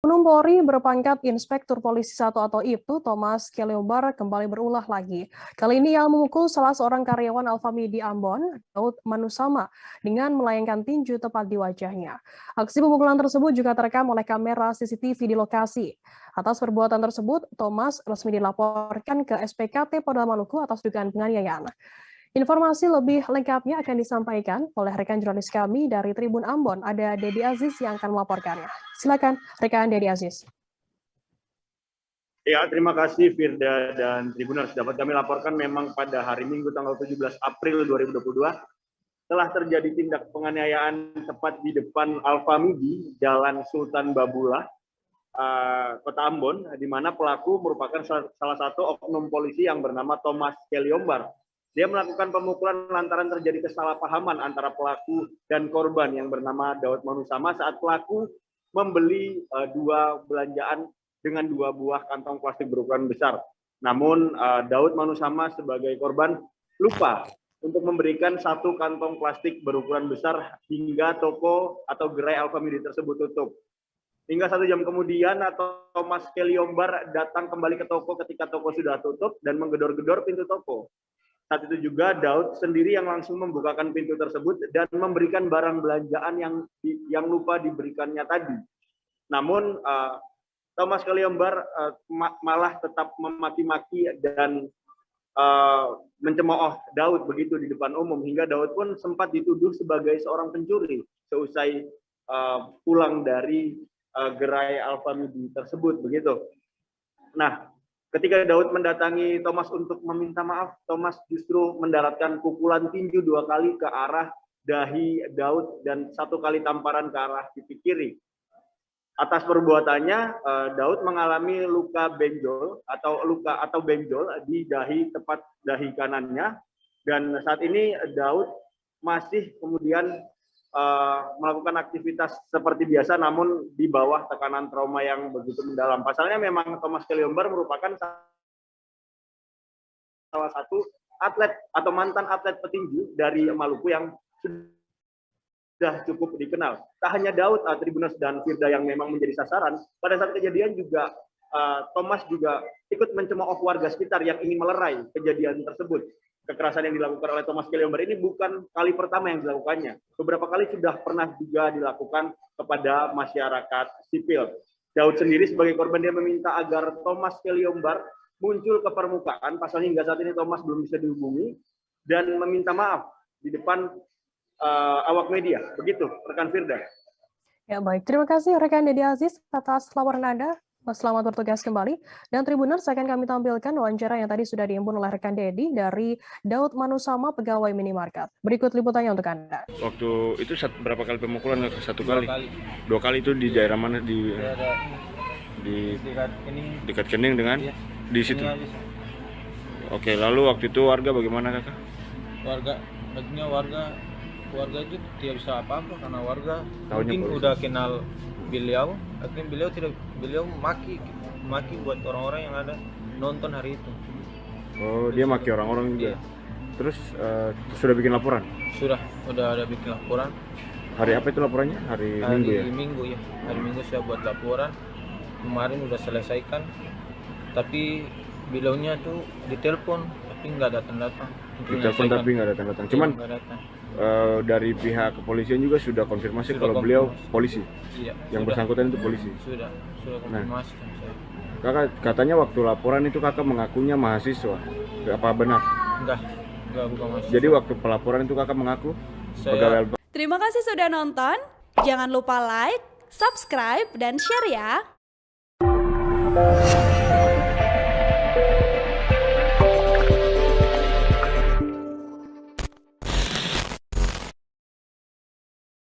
Oknum Polri berpangkat Inspektur Polisi 1 atau IPTU, Thomas Keliobar, kembali berulah lagi. Kali ini ia memukul salah seorang karyawan Alfamidi Ambon, Daud Manusama, dengan melayangkan tinju tepat di wajahnya. Aksi pemukulan tersebut juga terekam oleh kamera CCTV di lokasi. Atas perbuatan tersebut, Thomas resmi dilaporkan ke SPKT Polda Maluku atas dugaan penganiayaan. Informasi lebih lengkapnya akan disampaikan oleh rekan jurnalis kami dari Tribun Ambon, ada Dedi Aziz yang akan melaporkannya. Silakan, rekan Dedi Aziz. Ya, terima kasih Firda dan Tribuners. Dapat kami laporkan memang pada hari Minggu tanggal 17 April 2022 telah terjadi tindak penganiayaan tepat di depan Alfamidi, Jalan Sultan Babullah, Kota Ambon, di mana pelaku merupakan salah satu oknum polisi yang bernama Thomas Keliobar. Dia melakukan pemukulan lantaran terjadi kesalahpahaman antara pelaku dan korban yang bernama Daud Manusama saat pelaku membeli dua belanjaan dengan 2 buah kantong plastik berukuran besar. Namun Daud Manusama sebagai korban lupa untuk memberikan 1 kantong plastik berukuran besar hingga toko atau gerai Alfamidi tersebut tutup. Hingga 1 jam kemudian Thomas Keliobar datang kembali ke toko ketika toko sudah tutup dan menggedor-gedor pintu toko. Saat itu juga Daud sendiri yang langsung membukakan pintu tersebut dan memberikan barang belanjaan yang lupa diberikannya tadi. Namun Thomas Keliobar malah tetap memaki-maki dan mencemooh Daud begitu di depan umum, hingga Daud pun sempat dituduh sebagai seorang pencuri seusai pulang dari gerai Alfamidi tersebut begitu. Nah, ketika Daud mendatangi Thomas untuk meminta maaf, Thomas justru mendaratkan pukulan tinju 2 kali ke arah dahi Daud dan 1 kali tamparan ke arah pipi kiri. Atas perbuatannya, Daud mengalami luka benjol atau benjol di dahi tepat dahi kanannya, dan saat ini Daud masih kemudian melakukan aktivitas seperti biasa namun di bawah tekanan trauma yang begitu mendalam. Pasalnya memang Thomas Keliobar merupakan salah satu atlet atau mantan atlet petinju dari Maluku yang sudah cukup dikenal. Tak hanya Daud, Tribuners dan Firda yang memang menjadi sasaran, pada saat kejadian juga Thomas juga ikut mencemooh warga sekitar yang ingin melerai kejadian tersebut. Kekerasan yang dilakukan oleh Thomas Keliobar ini bukan kali pertama yang dilakukannya. Beberapa kali sudah pernah juga dilakukan kepada masyarakat sipil. Daud sendiri sebagai korban dia meminta agar Thomas Keliobar muncul ke permukaan. Pasalnya hingga saat ini Thomas belum bisa dihubungi dan meminta maaf di depan awak media. Begitu, rekan Firda. Ya baik, terima kasih rekan Dedi Aziz atas laporan Anda. Selamat bertugas kembali. Dan Tribuners, akan kami tampilkan wawancara yang tadi sudah diimpun oleh rekan Dedi dari Daud Manusama, pegawai minimarket. Berikut liputannya untuk Anda. Waktu itu berapa kali pemukulan? 1 kali? 2 kali itu di daerah mana? Di dekat Kening dengan iya, di situ. Oke, lalu waktu itu warga bagaimana, Kakak? Warga itu tidak bisa apa-apa karena warga mungkin udah kenal beliau, akhirnya beliau maki buat orang-orang yang ada nonton hari itu. Oh, dia maki orang-orang juga. Iya. Terus sudah bikin laporan? Udah ada bikin laporan. Hari apa itu laporannya? Hari Minggu ya? Minggu ya. Hari Minggu saya buat laporan. Kemarin udah selesaikan. Tapi beliaunya tuh ditelepon tapi nggak datang-datang. Ditelepon tapi nggak datang-datang. Cuman dari pihak kepolisian juga sudah konfirmasi kalau beliau polisi. Iya, yang bersangkutan itu polisi. Sudah konfirmasi sama saya. Kakak katanya waktu laporan itu kakak mengakunya mahasiswa. Apa benar? Enggak bukan mahasiswa. Jadi waktu pelaporan itu kakak mengaku pegawai. Terima kasih sudah nonton. Jangan lupa like, subscribe, dan share ya.